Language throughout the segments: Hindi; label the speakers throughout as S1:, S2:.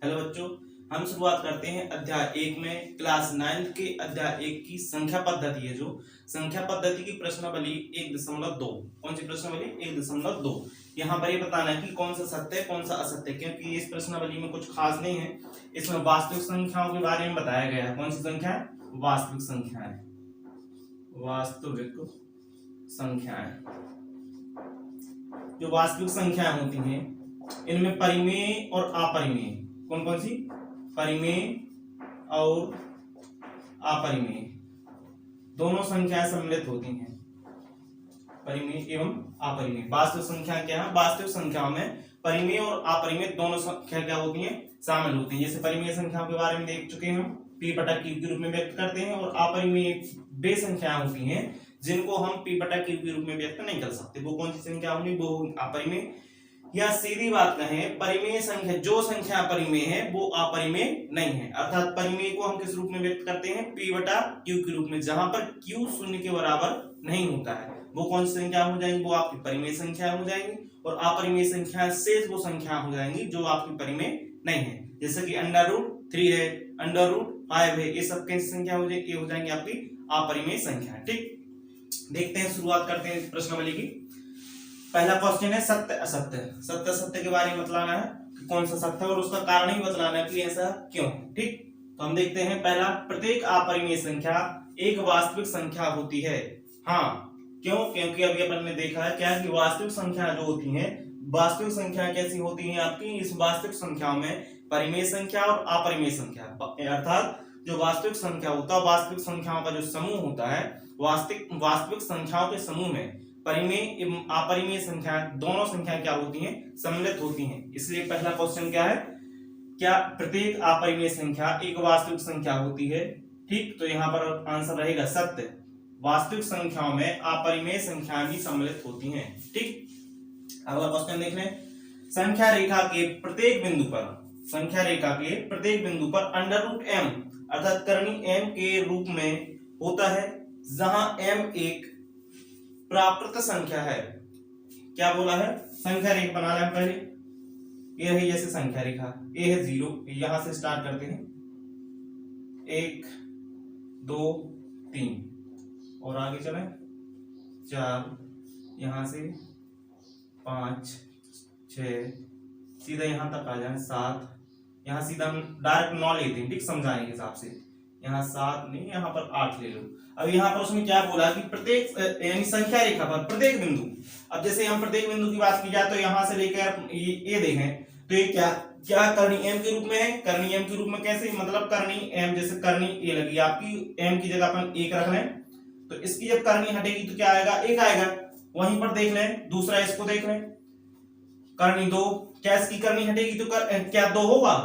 S1: हेलो बच्चों, हम शुरुआत करते हैं अध्याय 1 में क्लास 9 के अध्याय 1 की संख्या पद्धति है। जो संख्या पद्धति की प्रश्नावली 1.2, कौन सी प्रश्नावली 1.2। यहाँ पर ये बताना है कि कौन सा सत्य है कौन सा असत्य है, क्योंकि इस प्रश्नावली में कुछ खास नहीं है। इसमें वास्तविक संख्याओं के बारे में बताया गया है। कौन सी संख्या है? वास्तविक संख्याएं। वास्तविक संख्याएं, जो वास्तविक संख्याएं होती हैं इनमें परिमेय और अपरिमेय, कौन कौन सी? परिमेय और अपरिमेय दोनों संख्याएं सम्मिलित होती हैं। परिमेय एवं अपरिमेय। वास्तविक संख्या क्या है? वास्तविक संख्याओं में परिमेय और अपरिमेय दोनों संख्या क्या होती हैं? शामिल होती हैं। जैसे परिमेय संख्याओं के बारे में देख चुके हैं हम, p/q के रूप में व्यक्त करते हैं, और अपरिमेय वे संख्याएं होती हैं जिनको हम p/q के रूप में व्यक्त नहीं कर सकते। वो कौन सी संख्या होंगी? वो अपरिमेय, या सीधी बात कहें परिमेय संख्या, जो संख्या परिमेय है वो अपरिमेय नहीं है। अर्थात परिमेय को हम किस रूप में व्यक्त करते हैं? p/q के रूप में, जहां पर q शून्य के बराबर नहीं होता है। वो कौन सी संख्या हो जाएंगी? वो आपकी परिमेय संख्या हो जाएंगी। और अपरिमेय संख्या शेष वो संख्या हो जाएंगी जो आपकी परिमेय नहीं है। जैसे कि √3 है, √5 है, ये सब कैसी संख्या हो जाएगी? ये हो जाएंगी आपकी अपरिमेय संख्या। ठीक, देखते हैं, शुरुआत करते हैं प्रश्नावली की। पहला क्वेश्चन है सत्य असत्य। सत्य असत्य के बारे में बतलाना है कि कौन सा सत्य है और उसका कारण ही बतलाना है कि ऐसा क्यों। ठीक, तो हम देखते हैं पहला, प्रत्येक अपरिमेय संख्या एक वास्तविक संख्या होती है। हाँ, क्यों? क्योंकि अभी अपन ने देखा है क्या कि वास्तविक संख्या जो होती हैं, वास्तविक संख्या कैसी होती हैं आपकी? इस वास्तविक संख्याओं में परिमेय संख्या और अपरिमेय संख्या, अर्थात जो वास्तविक संख्या होता है, वास्तविक संख्याओं का जो समूह होता है, वास्तविक संख्याओं के समूह में परिमेय एवं अपरिमेय संख्या दोनों संख्याएं क्या होती हैं? सम्मिलित होती हैं। इसलिए पहला क्वेश्चन क्या है? क्या प्रत्येक अपरिमेय संख्या एक वास्तविक संख्या होती है? ठीक, तो यहाँ पर आंसर रहेगा सत्य। वास्तविक संख्याओं में अपरिमेय संख्याएं भी सम्मिलित होती हैं। ठीक, अगला क्वेश्चन देख लें। संख्या रेखा के प्रत्येक बिंदु पर, संख्या रेखा के प्रत्येक बिंदु पर √m अर्थात करनी m के रूप में होता है, जहां m एक प्राकृत संख्या है। क्या बोला है? संख्या रेखा बना लें पहले। ये है जैसे संख्या रेखा, ये है 0, यहां से स्टार्ट करते हैं 1 2 3 और आगे चले 4, यहां से 5 6, सीधा यहां तक आ जाए 7, यहां सीधा हम डायरेक्ट 9 लेते हैं। ठीक, समझाने के हिसाब से यहाँ 7 नहीं, यहाँ पर 8 ले लो। अब यहाँ पर उसमें क्या बोला कि प्रत्येक यानी संख्या रेखा पर प्रत्येक बिंदु। अब जैसे हम प्रत्येक बिंदु की बात की जाए तो यहाँ से लेकर ये देखें तो ये क्या क्या करनी m के रूप में है। करनी m के रूप में कैसे? मतलब करनी m, जैसे करनी a लगी आपकी, m की जगह अपन 1 रख लें तो इसकी जब करनी हटेगी तो क्या आएगा? 1 आएगा। वहीं पर देख लें दूसरा, इसको देख लें करनी 2, क्या इसकी करनी हटेगी तो क्या 2 होगा?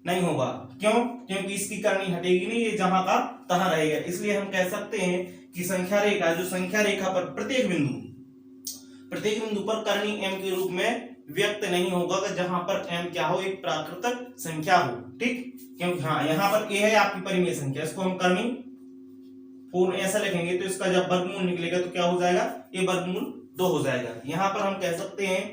S1: नहीं होगा। क्यों? क्योंकि इसकी करनी हटेगी नहीं, ये जहां का तहां रहेगा। इसलिए हम कह सकते हैं कि संख्या रेखा, जो संख्या रेखा पर प्रत्येक बिंदु पर करनी m के रूप में व्यक्त नहीं होगा, जहां पर m क्या हो? एक प्राकृतिक संख्या हो। ठीक, क्योंकि हाँ यहाँ पर a है आपकी परिमेय संख्या, इसको हम करनी पूर्ण ऐसा लिखेंगे तो इसका जब वर्गमूल निकलेगा तो क्या हो जाएगा? a वर्गमूल 2 हो जाएगा। यहाँ पर हम कह सकते हैं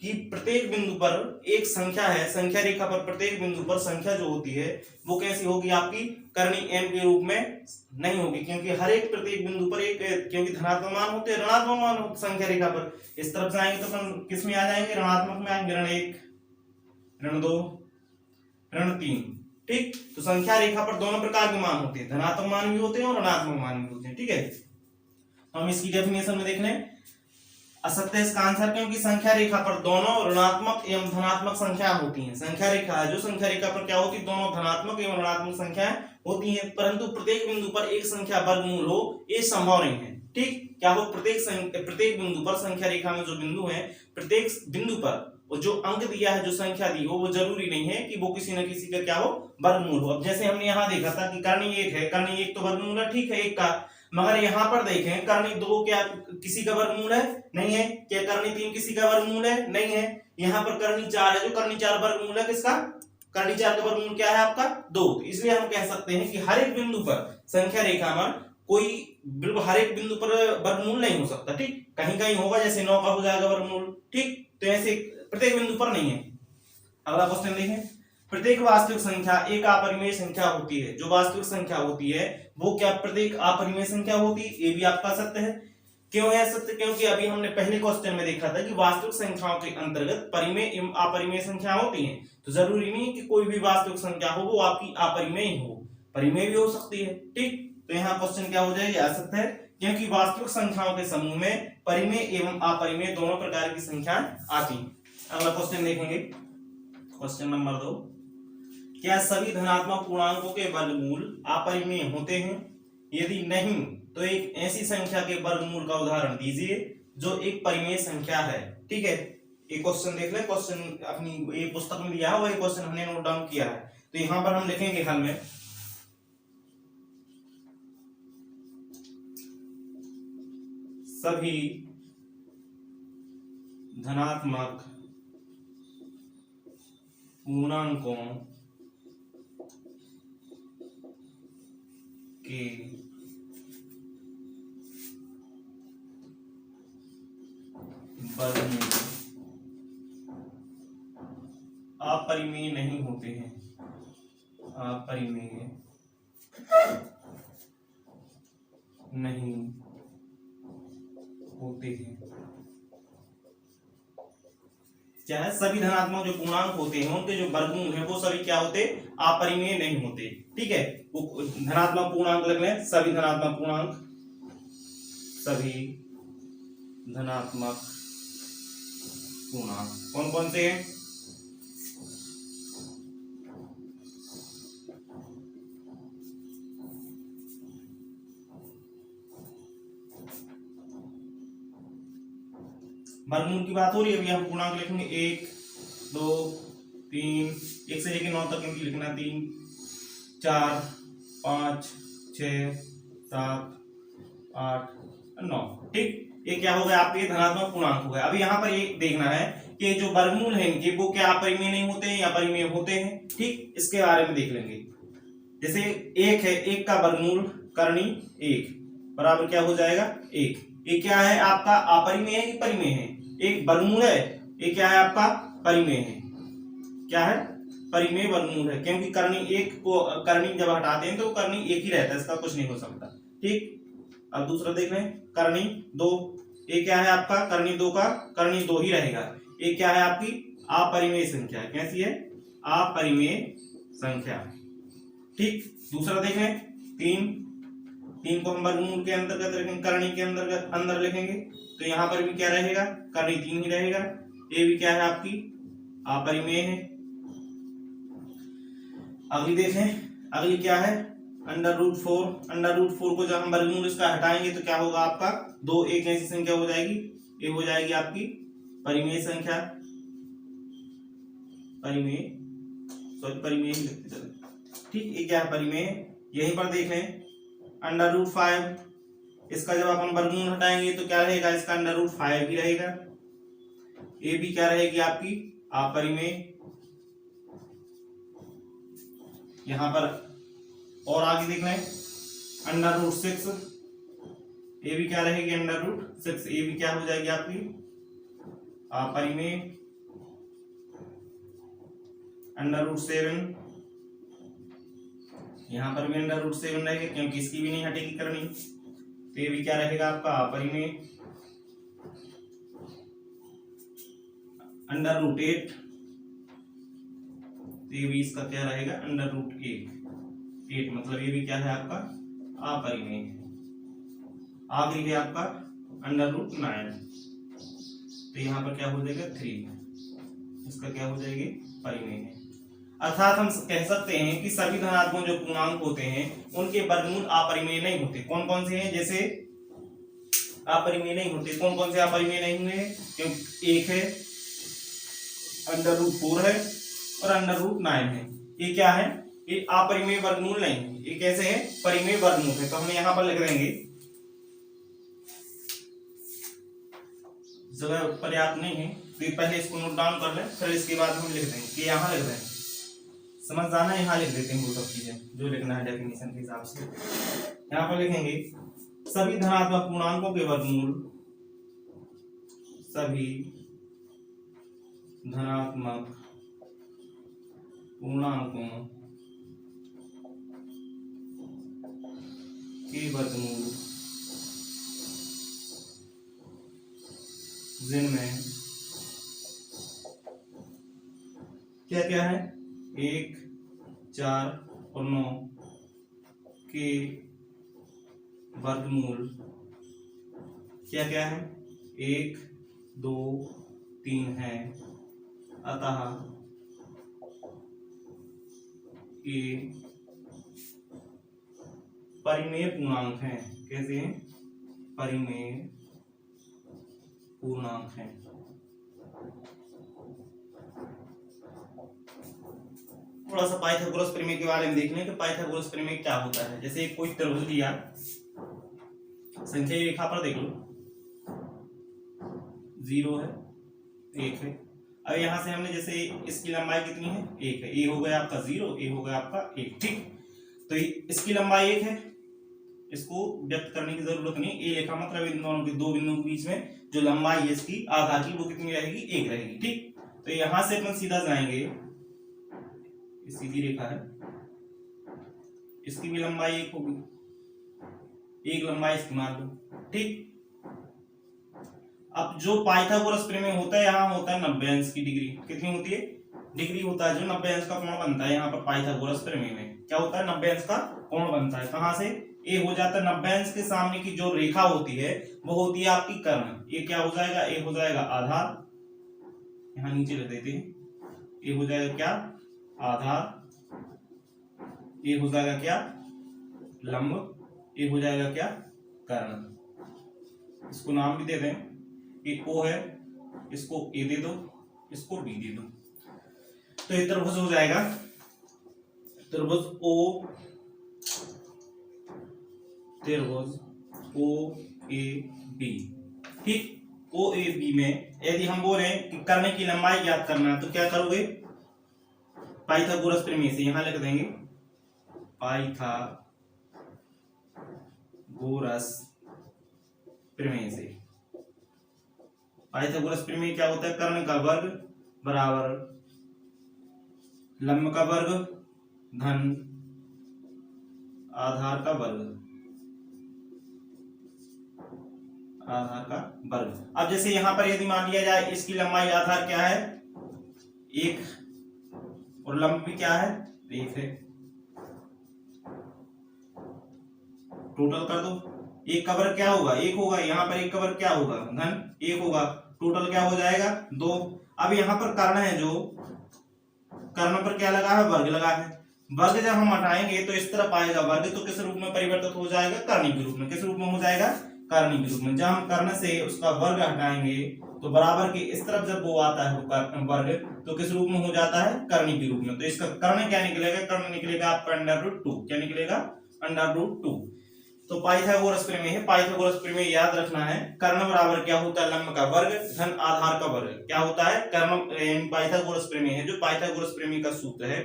S1: कि प्रत्येक बिंदु पर एक संख्या है, संख्या रेखा पर प्रत्येक बिंदु पर संख्या जो होती है वो कैसी होगी? आपकी करनी m के रूप में नहीं होगी, क्योंकि हर एक प्रत्येक बिंदु पर एक, क्योंकि धनात्मक मान होते हैं, ऋणात्मक मान होते संख्या रेखा पर। इस तरफ जाएंगे तो अपन किस में आ जाएंगे? ऋणात्मक में आएंगे, ऋण 1 ऋण 2 ऋण 3। ठीक, तो संख्या रेखा पर दोनों प्रकार के मान होते हैं, धनात्मक मान भी होते हैं और ऋणात्मक मान भी होते हैं। ठीक है, तो हम इसकी डेफिनेशन में देख लें। असत्य इसका आंसर, क्योंकि संख्या रेखा पर दोनों ऋणात्मक एवं धनात्मक संख्या होती हैं। संख्या रेखा है, जो संख्या रेखा पर क्या होती है? दोनों धनात्मक एवं ऋणात्मक संख्याएं होती हैं, परंतु प्रत्येक बिंदु पर एक संख्या वर्गमूल हो ये संभव नहीं है। ठीक, क्या हो? प्रत्येक बिंदु पर संख्या रेखा में जो बिंदु है, प्रत्येक बिंदु पर और जो अंक दिया है, जो संख्या दी हो, वो जरूरी नहीं है कि वो किसी न किसी का क्या हो? वर्गमूल हो। अब जैसे हमने यहाँ देखा था कि करनी 1 है, करनी 1 तो वर्गमूल है, ठीक है 1 का, मगर यहाँ पर देखें करनी 2 क्या किसी का वर्गमूल है? नहीं है। क्या करनी 3 किसी का वर्गमूल है? नहीं है। यहाँ पर करनी 4 है, जो करनी 4 वर्गमूल है किसका? करनी 4 का वर्गमूल क्या है आपका? 2। इसलिए हम कह सकते हैं कि हर एक बिंदु पर संख्या रेखा में कोई बिल्कुल हर एक बिंदु पर वर्गमूल नहीं हो सकता। ठीक, कहीं कहीं होगा, जैसे 9 का हो जाएगा वर्गमूल। ठीक, तो ऐसे प्रत्येक बिंदु पर नहीं है। अगला क्वेश्चन देखें, प्रत्येक वास्तविक संख्या एक अपरिमेय संख्या होती है। जो वास्तविक संख्या होती है वो क्या प्रत्येक अपरिमेय संख्या होती है? ये भी आपका सत्य है। क्यों है सत्य? क्योंकि अभी हमने पहले क्वेश्चन में देखा था कि वास्तविक संख्याओं के अंतर्गत परिमेय एवं अपरिमेय संख्या होती हैं। तो जरूरी नहीं है कि कोई भी वास्तविक संख्या हो वो आपकी अपरिमेय ही हो, परिमेय भी हो सकती है। ठीक, तो यहाँ क्वेश्चन क्या हो जाएगा? असत्य है, क्योंकि वास्तविक संख्याओं के समूह में परिमेय एवं अपरिमेय दोनों प्रकार की संख्या आती हैं। अगला क्वेश्चन देखेंगे, क्वेश्चन नंबर 2, क्या सभी धनात्मक पूर्णांकों के वर्गमूल अपरिमेय होते हैं? यदि नहीं तो एक ऐसी संख्या के वर्गमूल का उदाहरण दीजिए जो एक परिमेय संख्या है। ठीक है, एक क्वेश्चन देख लें, क्वेश्चन अपनी ये पुस्तक में दिया है, वही क्वेश्चन हमने नोट डाउन किया है। तो यहां पर हम लिखेंगे हल में, सभी धनात्मक पूर्णांकों के वर्गमूल अपरिमेय नहीं होते हैं, अपरिमेय नहीं होते हैं। क्या है? सभी धनात्मक जो पूर्णांक होते हैं उनके जो वर्गमूल है वो सभी क्या होते? अपरिमेय नहीं होते। ठीक है, वो धनात्मक पूर्णांक लिख लें, सभी धनात्मक पूर्णांक, सभी धनात्मक पूर्णांक कौन कौन से हैं? वर्गमूल की बात हो रही है, अभी हम पूर्णांक लिखेंगे 1 2 3, 1 से लेकर 9 तक इनकी लिखना, 3 4 5 6 7 8 9। ठीक, ये क्या हो गया? आपके धनात्मक पूर्णांक हो गए। अभी यहाँ पर ये देखना है कि जो वर्गमूल है इनके वो क्या अपरिमेय नहीं होते हैं या परिमेय होते हैं। ठीक, इसके बारे में देख लेंगे। जैसे 1 है, 1 का वर्गमूल करनी 1 बराबर क्या हो जाएगा? 1। ये क्या है आपका? अपरिमेय है कि परिमेय है? एक वर्गमूल है, ये क्या है आपका? परिमेय है। क्या है? परिमेय वर्गमूल है, क्योंकि करनी 1 को करनी जब हटाते हैं तो करनी 1 ही रहता है, इसका कुछ नहीं हो सकता। ठीक, अब दूसरा देख रहे हैं, करनी 2, ये क्या है आपका? करनी 2 का करनी 2 ही रहेगा। ये क्या है आपकी? अपरिमेय संख्या। कैसी है? अपरिमेय संख्या। ठीक, दूसरा देख रहे हैं, 3 को हम वर्गमूल के अंतर्गत रखेंगे, करनी के अंदर लिखेंगे, तो यहाँ पर भी क्या रहेगा? करनी 3 ही रहेगा। ये भी क्या है आपकी? अपरिमेय है। अगली देखें, अगली क्या है? √4। √4 को जब हम वर्गमूल इसका हटाएंगे तो क्या होगा आपका? 2 एक ऐसी संख्या हो जाएगी, ये हो जाएगी आपकी परिमेय संख्या, परिमेय ही लिखते चले। ठीक, ये क्या है? परिमेय। यहीं पर देख लें, √5, इसका जब अपन वर्गमूल हटाएंगे तो क्या रहेगा? इसका √5 ही रहेगा। ये भी क्या रहेगी आपकी? अपरिमेय। यहां पर और आगे देख लें, √6, ये भी क्या रहेगी? √6, ये भी क्या हो जाएगी आपकी? अपरिमेय। √7, यहां पर भी √7 रहेगा, क्योंकि इसकी भी नहीं हटेगी करनी, तो ये भी क्या रहेगा आपका? अपरिमेय। √8, तो ये भी इसका क्या रहेगा? √8, मतलब ये भी क्या है आपका? अपरिमेय। आखिरी है आपका √9, तो यहाँ पर क्या हो जाएगा? 3, इसका क्या हो जाएगी? परिमेय है। अर्थात हम कह सकते हैं कि सभी धनात्मक जो पूर्णांक होते हैं उनके वर्गमूल अपरिमेय नहीं होते। कौन कौन से हैं? जैसे अपरिमेय नहीं होते, कौन कौन से अपरिमेय नहीं हुए? क्योंकि 1 है, √4 है और √9 है। ये क्या है? ये अपरिमेय वर्गमूल नहीं है। ये कैसे है? परिमेय वर्गमूल है। तो हम यहाँ पर लिख देंगे, जगह पर्याप्त नहीं है तो पहले इसको नोट डाउन कर लें, फिर इसके बाद हम लिख देंगे कि यहाँ लिख देंगे, समझ जाना, यहाँ लिख देते हैं वो सब चीजें जो लिखना है डेफिनेशन के हिसाब से। यहाँ पर लिखेंगे, सभी धनात्मक पूर्णांकों के वर्गमूल, सभी धनात्मक पूर्णांकों के वर्गमूल जिनमें क्या क्या है, 1, 4 और 9 के वर्गमूल क्या क्या है, 1, 2, 3 है, अतः ये परिमेय पूर्णांक हैं। कैसे हैं? परिमेय पूर्णांक हैं। थोड़ा सा पाइथागोरस प्रमेय के बारे में देख लें कि पाइथागोरस प्रमेय क्या होता है। जैसे कोई त्रिभुज दिया, संख्या रेखा पर देख लो, 0 है, 1 है। अब यहां से हमने जैसे इसकी लंबाई कितनी है, 1 है, ए हो गया आपका 0, ए हो गया आपका 1, ठीक। तो इसकी लंबाई 1 है, इसको व्यक्त करने की जरूरत नहीं, ए लिखा, मतलब इन दोनों के दो बिंदुओं के बीच में जो लंबाई है इसकी आधार की वो कितनी रहेगी, 1 रहेगी, ठीक। तो यहां से अपन सीधा जाएंगे, सीधी रेखा है, इसकी भी लंबाई 1 होगी, 1 लंबाई इसकी मान लो, ठीक। अब जो पाइथागोरस प्रमेय होता है, यहाँ होता है 90 अंश की डिग्री। कितनी होती है, डिग्री होता है, जो 90 अंश का कोण बनता है। यहाँ पर पाइथागोरस प्रमेय में क्या होता है, 90 अंश का कोण बनता है। कहां से, ए हो जाता है 90 अंश के सामने की जो रेखा होती है वो होती है आपकी कर्ण। ये क्या हो जाएगा, ए हो जाएगा आधार, यहाँ नीचे रख देते हैं, ए हो जाएगा क्या, आधार, ये हो जाएगा क्या, लंब, ये हो जाएगा क्या, कर्ण। इसको नाम भी दे दें, ये ओ है, इसको ए दे दो, इसको बी दे दो, तो ये त्रिभुज हो जाएगा, त्रिभुज ओ, त्रिभुज ओ ए बी, ठीक। ओ ए बी में यदि हम बोले कि कर्ण की लंबाई ज्ञात करना है तो क्या करोगे, पाइथागोरस प्रमेय से यहां लिख देंगे, पाइथागोरस प्रमेय से। पाइथागोरस प्रमेय क्या होता है, कर्ण का वर्ग बराबर लंब का वर्ग धन आधार का वर्ग, आधार का वर्ग। अब जैसे यहां पर यदि मान लिया जाए इसकी लंबाई आधार क्या है, 1, और लंब भी क्या है, 1 है, टोटल कर दो, एक का वर्ग क्या होगा, 1 होगा, यहाँ पर एक का वर्ग क्या होगा, धन 1 होगा, टोटल क्या हो जाएगा, 2। अब यहाँ पर कर्ण है, जो कर्ण पर क्या लगा है, वर्ग लगा है। वर्ग जब हम हटाएंगे तो इस तरफ आएगा वर्ग, तो किस रूप में परिवर्तित हो जाएगा, कर्णी के रूप में। किस रूप में हो जाएगा, कर्णी के रूप में। जब हम कर्ण से उसका वर्ग हटाएंगे तो बराबर के इस तरफ जब वो आता है वर्ग, तो किस रूप में हो जाता है, कर्णी के रूप में। तो इसका कर्ण क्या निकलेगा, कर्ण निकलेगा आपका √2। क्या निकलेगा, √2। तो पाइथागोरस प्रमेय है, पाइथागोरस प्रमेय याद रखना है, कर्ण बराबर क्या होता है, लंब का वर्ग धन आधार का वर्ग। क्या होता है, कर्ण, पाइथागोरस प्रमेय है, जो पाइथागोरस प्रमेय का सूत्र है,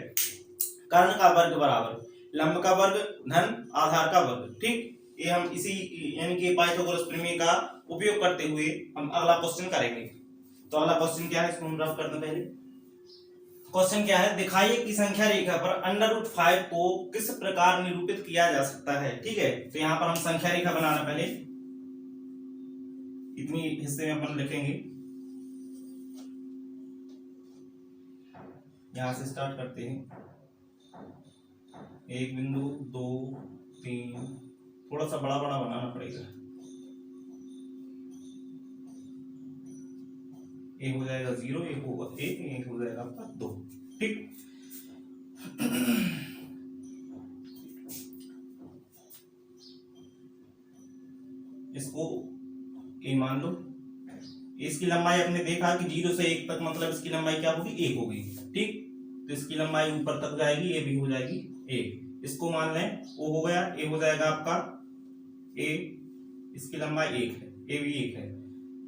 S1: कर्ण का वर्ग बराबर लंब का वर्ग धन आधार का वर्ग, ठीक। ये हम इसी यानी कि पाइथागोरस प्रमेय का उपयोग करते हुए हम अगला क्वेश्चन करेंगे। तो अगला क्वेश्चन क्या है, इसको हम रफ करते हैं। पहले क्वेश्चन क्या है, दिखाइए कि संख्या रेखा पर √5 को किस प्रकार निरूपित किया जा सकता है, ठीक है। तो यहाँ पर हम संख्या रेखा बनाना, पहले इतनी हिस्से में अपन लिखेंगे, यहां से स्टार्ट करते हैं, 1 बिंदु, 2, 3, थोड़ा सा बड़ा बड़ा बनाना पड़ेगा, एक हो जाएगा 0, एक होगा 1, एक हो जाएगा आपका 2, ठीक। इसको ए मान लो, इसकी लंबाई आपने देखा कि 0 से 1 तक, मतलब इसकी लंबाई क्या होगी, 1 होगी, ठीक। तो इसकी लंबाई ऊपर तक जाएगी, ये भी हो जाएगी 1। इसको मान लें ओ हो गया, ए हो जाएगा आपका ए, इसकी लंबाई 1 है, ए भी 1 है।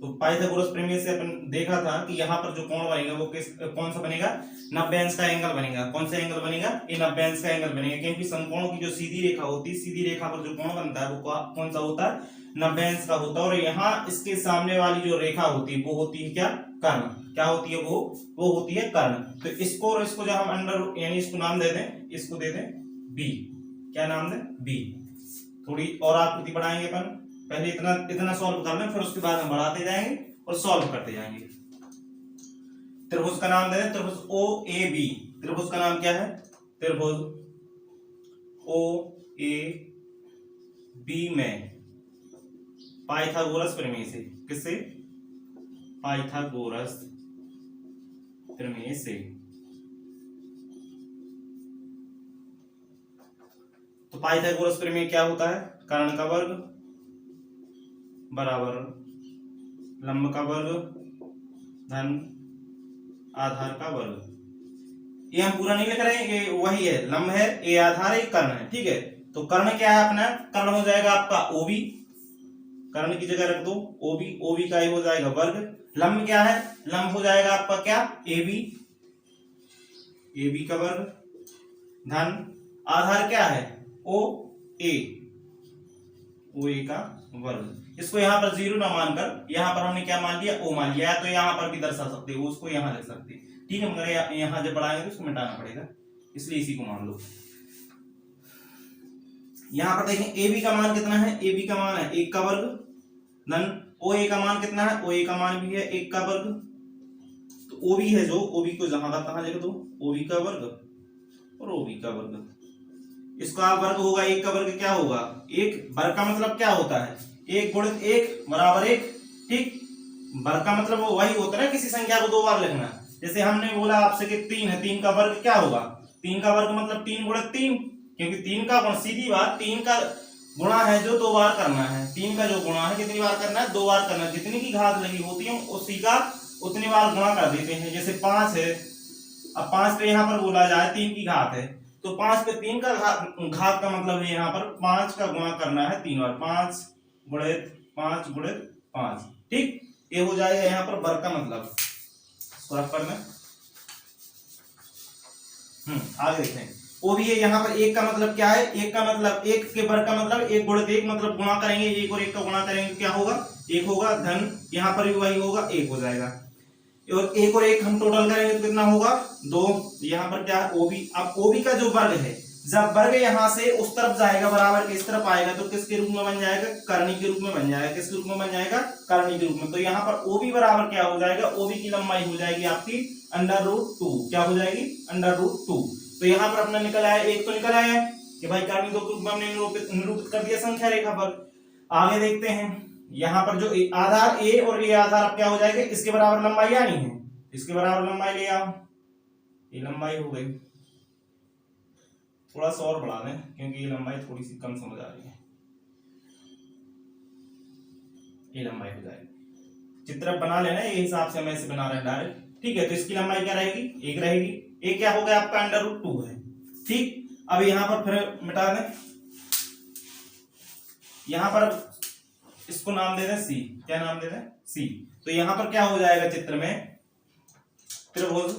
S1: तो पाइथागोरस प्रमेय से अपन देखा था कि यहाँ पर जो कोण बनेगा वो कौन सा बनेगा, 90 अंश का एंगल बनेगा। कौन सा एंगल बनेगा, ये 90 अंश का एंगल बनेगा, क्योंकि समकोण की जो सीधी रेखा होती है, सीधी रेखा पर जो कोण बनता है वो कौन सा होता है, 90 अंश का होता है। और यहाँ इसके सामने वाली जो रेखा होती है वो होती है क्या, कर्ण। क्या होती है वो होती है कर्ण। तो इसको और इसको जब हम अंडर यानी इसको नाम दे दें, इसको दे दें बी। क्या नाम दें? बी। थोड़ी और आकृति बढ़ाएंगे अपन, पहले इतना इतना सॉल्व कर लें, फिर उसके बाद हम बढ़ाते जाएंगे और सॉल्व करते जाएंगे। त्रिभुज का नाम दे दें, त्रिभुज ओ ए बी। त्रिभुज का नाम क्या है? त्रिभुज ओ ए बी में पाइथागोरस प्रमेय से। किससे? पाइथागोरस प्रमेय से। तो पाइथागोरस प्रमेय क्या होता है? कर्ण का वर्ग बराबर लंब का वर्ग धन आधार का वर्ग। ये हम पूरा नहीं लिख रहे हैं, ये वही है, लंब है, ए आधार है, कर्ण है। ठीक है, तो कर्ण क्या है अपना? कर्ण हो जाएगा आपका ओबी, कर्ण की जगह रख दो ओबी, ओबी का ये हो जाएगा वर्ग। लंब क्या है? लंब हो जाएगा आपका क्या? एबी, एबी का वर्ग धन आधार क्या है? ओ ए, ओ ए का वर्ग। इसको यहां पर जीरो ना मानकर यहां पर हमने क्या मान लिया? ओ मान लिया। तो यहां पर भी दर्शा सकते हो, उसको यहां लिख सकते हैं। ठीक है, मगर यहां जब बढ़ाएंगे तो उसको मिटाना पड़ेगा, इसलिए इसी को मान लो। यहां पर देखें ए बी का मान कितना है? ए बी का मान है 1 का वर्ग धन ओ ए का मान कितना है? ओ ए का मान भी है 1 का वर्ग। तो ओ बी है जो, ओ बी को जहां का तहां लिख दो, ओ बी का वर्ग और ओ बी का वर्ग। इसका वर्ग होगा 1 का वर्ग क्या होगा? 1। वर्ग का मतलब क्या होता है? 1 गुणित 1 बराबर 1। ठीक, वर्ग का मतलब वो वही होता है ना, किसी संख्या को 2 बार लिखना। जैसे हमने बोला आपसे कि 3 है, 3 का वर्ग क्या होगा? 3 का वर्ग मतलब 3 गुणित 3, क्योंकि 3 का गुण, सीधी बात, 3 का गुणा है जो 2 बार करना है। 3 का जो गुणा है कितनी बार करना है? 2 बार करना है। जितनी की घात लगी होती है उसी का उतनी बार गुणा कर देते हैं। जैसे 5 है, अब 5 पे यहाँ पर बोला जाए 3 की घात है, तो 5 पे 3 का घात का मतलब है यहाँ पर 5 का गुणा करना है 3 बार। 5 गुणित 5 गुणित 5। ठीक, ये हो जाएगा यहाँ पर वर्ग का मतलब। इसको रख करना, आगे देखें। वो भी है यहाँ पर 1 का मतलब क्या है? 1 का मतलब 1 के वर्ग का मतलब 1 गुणित 1 मतलब गुणा करेंगे, 1 और 1 का गुणा करेंगे क्या होगा? 1 होगा धन, यहाँ पर भी वही होगा, 1 हो जाएगा। और 1 और 1 हम टोटल करेंगे तो कितना होगा? 2। यहाँ पर क्या है? ओबी। अब ओबी का जो वर्ग है, जब वर्ग यहाँ से उस तरफ जाएगा बराबर के इस तरफ आएगा तो किसके रूप में बन जाएगा? कर्णी के रूप में बन जाएगा। किसके रूप में बन जाएगा? कर्णी के रूप में। तो यहाँ पर ओबी बराबर क्या हो जाएगा? ओबी की लंबाई हो जाएगी आपकी √2। क्या हो जाएगी? √2। तो यहाँ पर अपना निकल आया, एक तो निकल आया कि भाई कर्णी 2 के रूप में हमने निरूपित कर दिया संख्या रेखा पर। आगे देखते हैं, यहाँ पर जो आधार ए और ए आधार अब क्या हो जाएगा? इसके बराबर लंबाई आनी है, इसके बराबर लंबाई ले आओ। ये लंबाई हो गई, थोड़ा सा और बढ़ा दें क्योंकि ये लंबाई थोड़ी सी कम समझ आ रही है। ये लंबाई हो जाएगी, चित्र बना लेना, ये हिसाब से हम ऐसे बना रहे हैं डायरेक्ट। ठीक है, तो इसकी लंबाई क्या रहेगी? 1 रहेगी। एक क्या हो गया आपका? √2 है। ठीक, अब यहां पर फिर मिटा दें, यहां पर इसको नाम दे दें सी। क्या नाम दे दें? सी। तो यहां पर क्या हो जाएगा चित्र में? त्रिभुज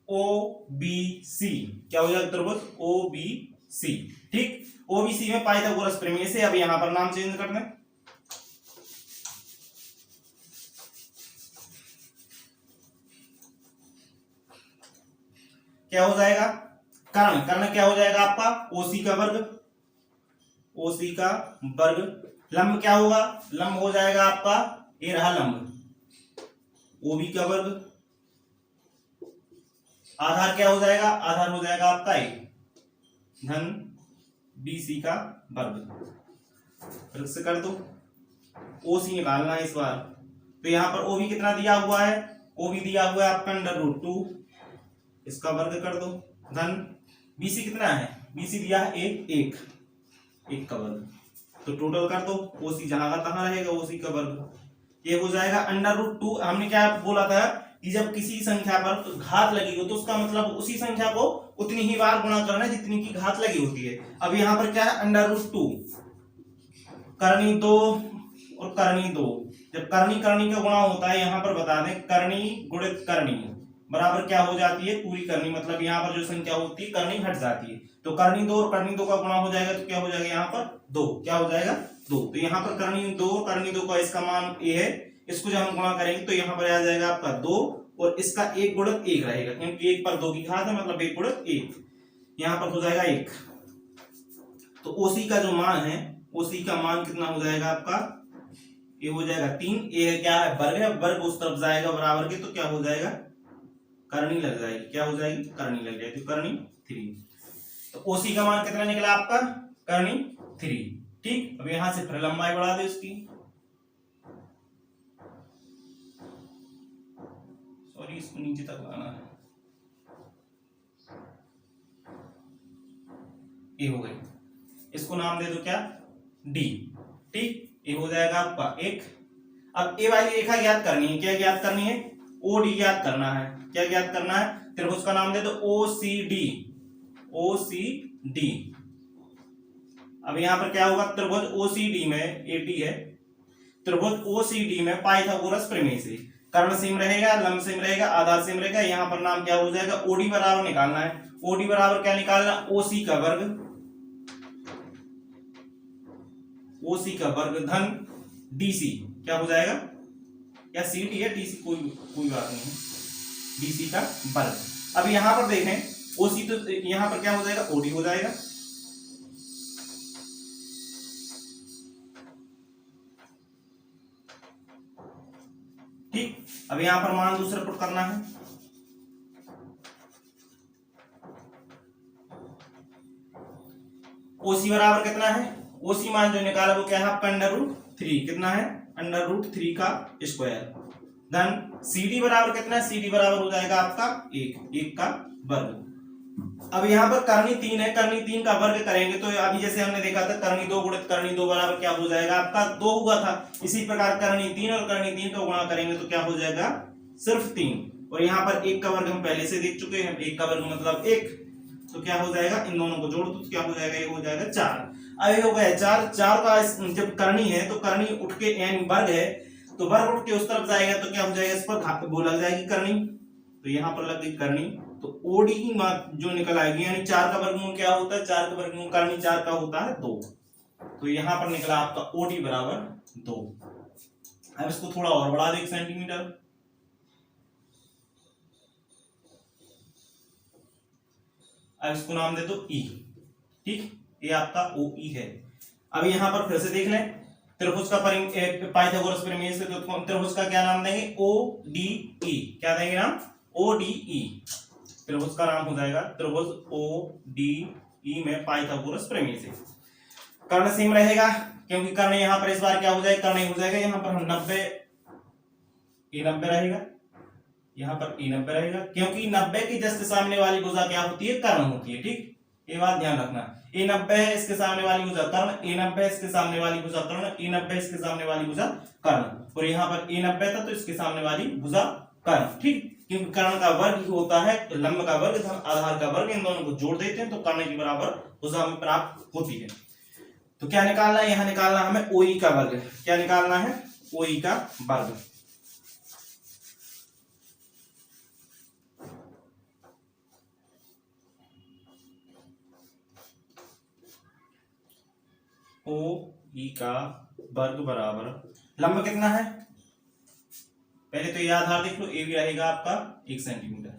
S1: OBC। क्या हो जाएगा? त्रिभुज OBC। ठीक, OBC में पाइथागोरस प्रमेय से। अब यहां पर नाम चेंज कर दें, क्या हो जाएगा? कर्ण। कर्ण क्या हो जाएगा आपका? OC का वर्ग, OC का वर्ग। लंब क्या होगा? लंब हो जाएगा आपका, ये रहा लंब, OB का वर्ग। आधार क्या हो जाएगा? आधार हो जाएगा आपका 1 धन BC का वर्ग। फिर से कर दो, OC निकालना है इस बार। तो यहां पर OB कितना दिया हुआ है? OB दिया हुआ है आपका √2, इसका वर्ग कर दो धन BC कितना है? BC दिया है 1 का वर्ग। तो टोटल कर दो, OC जहां का तहां रहेगा, OC का वर्ग। ये हो जाएगा √2। हमने क्या बोला था कि जब किसी संख्या पर घात लगी हो तो उसका मतलब उसी संख्या को उतनी ही बार गुणा करना है जितनी की घात लगी होती है। अब यहाँ पर क्या है? √2, कर्णी 2 और कर्णी 2। जब कर्णी कर्णी का गुणा होता है, यहाँ पर बता दें, कर्णी गुणित कर्णी बराबर क्या हो जाती है? पूरी कर्णी। मतलब यहाँ पर जो संख्या होती है कर्णी हट जाती है। तो कर्णी 2 और कर्णी 2 का गुणा हो जाएगा तो क्या हो जाएगा? यहाँ पर 2। क्या हो जाएगा? 2। तो यहाँ पर कर्णी 2 कर्णी 2 का इसका मान ए है, इसको जब हम गुणा करेंगे तो यहाँ पर आ जाएगा आपका 2 और इसका 1 गुणक 1 रहेगा, क्योंकि 1 पर 2 की घात है, मतलब 1 गुणक 1, यहाँ पर हो जाएगा 1। तो OC का जो मान है, OC का मान कितना हो जाएगा आपका, ये हो जाएगा 3। ये क्या है, वर्ग है, वर्ग उस तरफ जाएगा बराबर के, तो क्या हो जाएगा, करनी लग जाएगी, क्या हो जाएगी, करनी लग जाएगी, तो करनी 3। तो OC का मान कितना निकला आपका, करनी 3। ठीक, अब यहां से फिर लंबाई बढ़ा दे उसकी, सॉरी इसको नीचे तक लाना है, ये हो गई, इसको नाम दे दो क्या, D। ठीक, ये हो जाएगा आपका 1। अब ए वाली रेखा ज्ञात करनी है, क्या ज्ञात करनी है, OD ज्ञात करना है। क्या ज्ञात करना है, त्रिभुज का नाम दे दो OCD, OCD। अब यहां पर क्या होगा, त्रिभुज OCD में, AD है, त्रिभुज OCD में पाइथागोरस प्रमेय से कर्ण सेम रहेगा, लंब सेम रहेगा, आधार सेम रहेगा, यहां पर नाम क्या हो जाएगा, OD बराबर निकालना है। OD बराबर क्या निकालना, OC का वर्ग, OC का वर्ग धन DC, क्या हो जाएगा, या CD है, DC कोई बात नहीं है, DC का वर्ग। अब यहां पर देखें OC, तो यहां पर क्या हो जाएगा, OD हो जाएगा। ठीक, अब यहां पर मान दूसरा पुट करना है, OC बराबर कितना है, OC मान जो निकाला वो क्या है आपका √3, कितना है, √3 का स्क्वायर, धन CD बराबर कितना है, CD बराबर हो जाएगा आपका 1 का वर्ग। अब यहाँ पर करनी 3 है, करनी 3 का वर्ग करेंगे तो अभी जैसे हमने देखा था करनी 2 गुणित करनी 2 बराबर क्या हो जाएगा आपका 2 हुआ था। इसी प्रकार करनी 3 और करनी 3 का गुणा करेंगे तो क्या हो जाएगा सिर्फ 3। और यहाँ पर 1 का वर्ग हम पहले से देख चुके हैं, 1 का वर्ग मतलब 1, तो क्या हो जाएगा, इन दोनों को जोड़ दो तो क्या हो जाएगा, ये हो जाएगा 4। अब ये हो गया 4 का जब करनी है तो करनी उठ के यानी वर्ग है तो वर्ग उठ के उस तरफ जाएगा तो क्या हो जाएगा, इस पर वो लग जाएगी करनी, तो यहाँ पर लग गई करनी, तो OD की मान जो निकल आएगी, यानी 4 का वर्गमूल क्या होता है, 4 का वर्गमूल करनी 4 का होता है 2, तो यहाँ पर निकला आपका OD बराबर 2। अब इसको थोड़ा और बढ़ा दे 1 सेंटीमीटर, अब इसको नाम दे दो E। ठीक, ये आपका OE है। अब यहाँ पर फिर से देख लें, त्रिभुज का पाइथागोरस प्रमेय से तो त्रिभुज का क्या नाम देंगे, ODE, क्या देंगे नाम, ODE, त्रिभुज का नाम हो जाएगा त्रिभुज ODE में पाइथागोरस प्रमेय से कर्ण सेम रहेगा, क्योंकि कर्ण यहाँ पर इस बार क्या हो जाएगा, कर्ण हो जाएगा, यहाँ पर हम 90 ये 90 रहेगा, यहाँ पर ए 90 रहेगा, क्योंकि 90 की जस्ट सामने वाली भुजा क्या होती है, कर्ण होती है। ठीक, ये बात ध्यान रखना, ए 90 है इसके सामने वाली भुजा कर्ण, ए 90 इसके सामने वाली भुजा कर्ण, ए 90 इसके सामने वाली भुजा कर्ण, और यहाँ पर ए 90 था तो इसके सामने वाली भुजा कर्ण। ठीक, क्योंकि कर्ण का वर्ग ही होता है लंब का वर्ग धन आधार का वर्ग, इन दोनों को जोड़ देते हैं तो कर्ण के बराबर भुजा हमें प्राप्त होती है। तो क्या निकालना है, यहाँ निकालना हमें OE का वर्ग, क्या निकालना है, OE का वर्ग। OE का वर्ग बराबर लंब कितना है, पहले तो ये आधार देख लो, ए भी रहेगा आपका 1 सेंटीमीटर,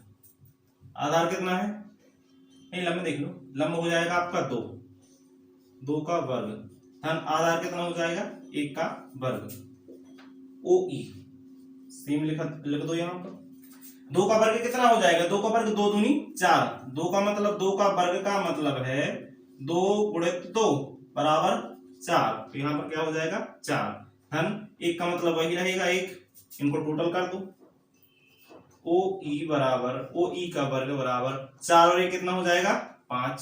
S1: आधार कितना है, नहीं लंब देख लो, लंब हो जाएगा आपका 2 का वर्ग धन आधार कितना हो जाएगा 1 का वर्ग। OE सेम लिख दो यहाँ पर, 2 का वर्ग कितना हो जाएगा, 2 का वर्ग 2 दूनी 4, 2 का मतलब 2 का वर्ग का मतलब है 2 गुणित 2 बराबर 4, तो यहाँ पर क्या हो जाएगा 4 धन 1 का मतलब वही रहेगा 1, इनको टोटल कर दो, OE बराबर OE का वर्ग बराबर 4 और 1 कितना हो जाएगा 5।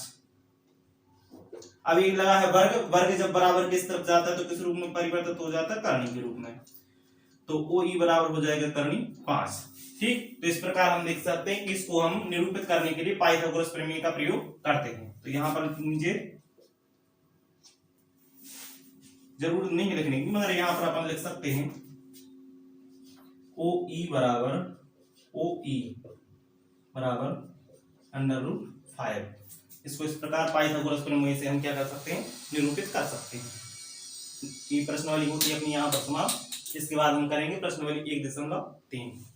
S1: अब एक लगा है वर्ग, वर्ग जब बराबर किस तरफ जाता है तो किस रूप में परिवर्तित हो जाता है, करनी के रूप में, तो OE बराबर हो जाएगा करनी 5। ठीक, तो इस प्रकार हम देख सकते हैं कि इसको हम निरूपित करने के लिए पाइथागोरस प्रमेय का प्रयोग करते हैं। तो यहाँ पर नीचे जरूरत नहीं है लिखने की, मगर यहाँ पर अपन लिख सकते हैं OE बराबर √5। इसको इस प्रकार पाइथागोरस प्रमेय से हम क्या कर सकते हैं, निरूपित कर सकते हैं। की प्रश्नावली होती है अपनी यहाँ पर समाप्त। इसके बाद हम करेंगे प्रश्नावली 1.3।